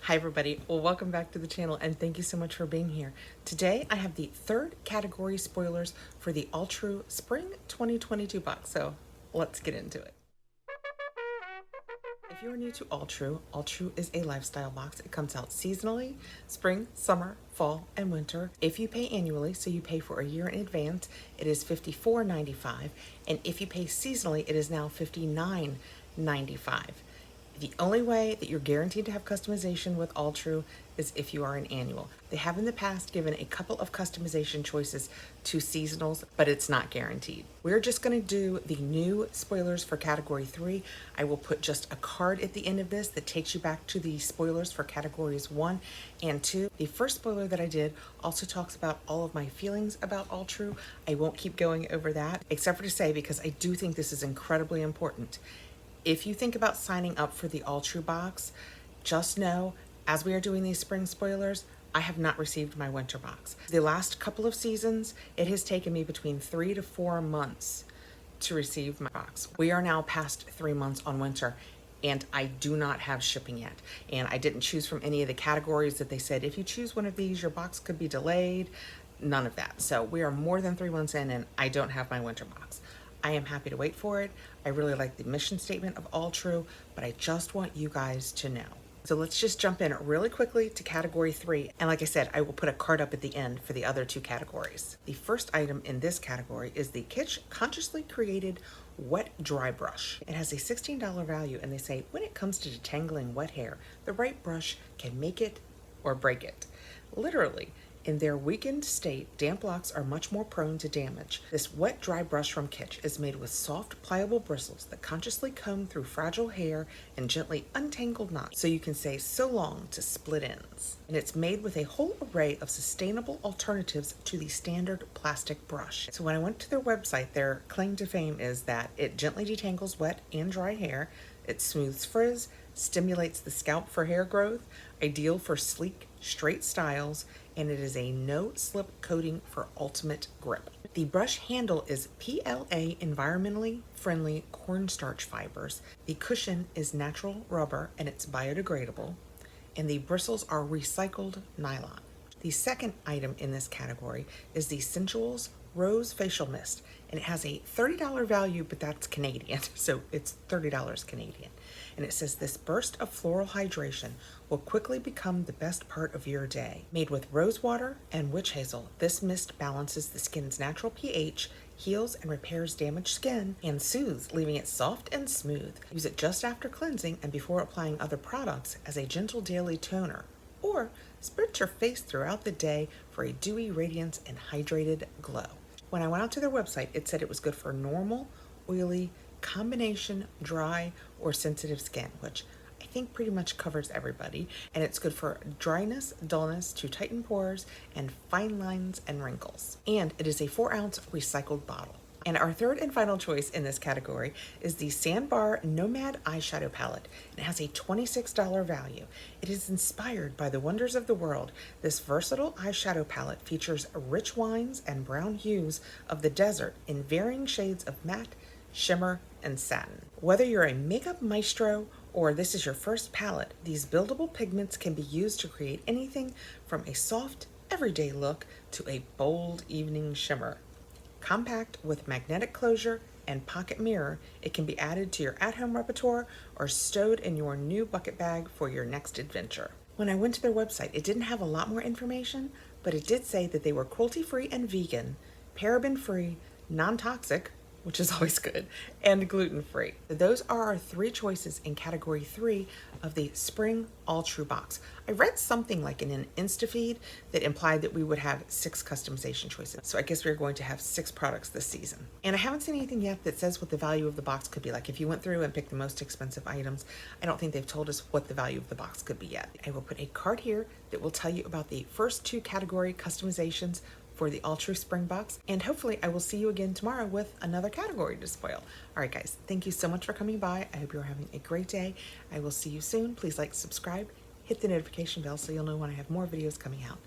Hi everybody, well welcome back to the channel and thank you so much for being here. Today I have the third category spoilers for the Alltrue Spring 2022 box, so let's get into it. If you're new to Alltrue, Alltrue is a lifestyle box. It comes out seasonally, spring, summer, fall, and winter. If you pay annually, so you pay for a year in advance, it is $54.95, and if you pay seasonally, it is now $59.95. The only way that you're guaranteed to have customization with Alltrue is if you are an annual. They have in the past given a couple of customization choices to seasonals, but it's not guaranteed. We're just going to do the new spoilers for category 3. I will put just a card at the end of this that takes you back to the spoilers for categories 1 and 2. The first spoiler that I did also talks about all of my feelings about Alltrue. I won't keep going over that, except for to say, because I do think this is incredibly important. If you think about signing up for the Alltrue box, just know, as we are doing these spring spoilers, I have not received my winter box. The last couple of seasons, it has taken me between 3 to 4 months to receive my box. We are now past 3 months on winter, and I do not have shipping yet. And I didn't choose from any of the categories that they said, if you choose one of these, your box could be delayed. None of that. So we are more than 3 months in, and I don't have my winter box. I am happy to wait for it. I really like the mission statement of Alltrue, but I just want you guys to know. So let's just jump in really quickly to category 3. And like I said, I will put a card up at the end for the other 2 categories. The first item in this category is the Kitsch Consciously Created Wet Dry Brush. It has a $16 value, and they say when it comes to detangling wet hair, the right brush can make it or break it. Literally. In their weakened state, damp locks are much more prone to damage. This wet, dry brush from Kitsch is made with soft, pliable bristles that consciously comb through fragile hair and gently untangled knots, so you can say so long to split ends. And it's made with a whole array of sustainable alternatives to the standard plastic brush. So when I went to their website, their claim to fame is that it gently detangles wet and dry hair, it smooths frizz, stimulates the scalp for hair growth, ideal for sleek, straight styles, and it is a no-slip coating for ultimate grip. The brush handle is PLA environmentally friendly cornstarch fibers. The cushion is natural rubber and it's biodegradable, and the bristles are recycled nylon. The second item in this category is the Sensuals Rose Facial Mist, and it has a $30 value, but that's Canadian, so it's $30 Canadian. And it says this burst of floral hydration will quickly become the best part of your day. Made with rose water and witch hazel, this mist balances the skin's natural pH, heals and repairs damaged skin, and soothes, leaving it soft and smooth. Use it just after cleansing and before applying other products as a gentle daily toner. Or spritz your face throughout the day for a dewy radiance and hydrated glow. When I went out to their website, it said it was good for normal, oily, combination, dry, or sensitive skin, which I think pretty much covers everybody. And it's good for dryness, dullness, to tighten pores, and fine lines and wrinkles. And it is a 4-ounce recycled bottle. And our third and final choice in this category is the Sandbar Nomad Eyeshadow Palette. It has a $26 value. It is inspired by the wonders of the world. This versatile eyeshadow palette features rich wines and brown hues of the desert in varying shades of matte, shimmer, and satin. Whether you're a makeup maestro or this is your first palette, these buildable pigments can be used to create anything from a soft, everyday look to a bold evening shimmer. Compact with magnetic closure and pocket mirror, it can be added to your at-home repertoire or stowed in your new bucket bag for your next adventure. When I went to their website, it didn't have a lot more information, but it did say that they were cruelty-free and vegan, paraben-free, non-toxic, which is always good, and gluten-free. Those are our 3 choices in category 3 of the Spring Alltrue box. I read something like in an Instafeed that implied that we would have 6 customization choices. So I guess we're going to have 6 products this season. And I haven't seen anything yet that says what the value of the box could be. Like if you went through and picked the most expensive items, I don't think they've told us what the value of the box could be yet. I will put a card here that will tell you about the first 2 category customizations for the Alltrue Spring box, and hopefully I will see you again tomorrow with another category to spoil. All right guys, thank you so much for coming by. I hope you're having a great day. I will see you soon. Please like, subscribe, hit the notification bell so you'll know when I have more videos coming out.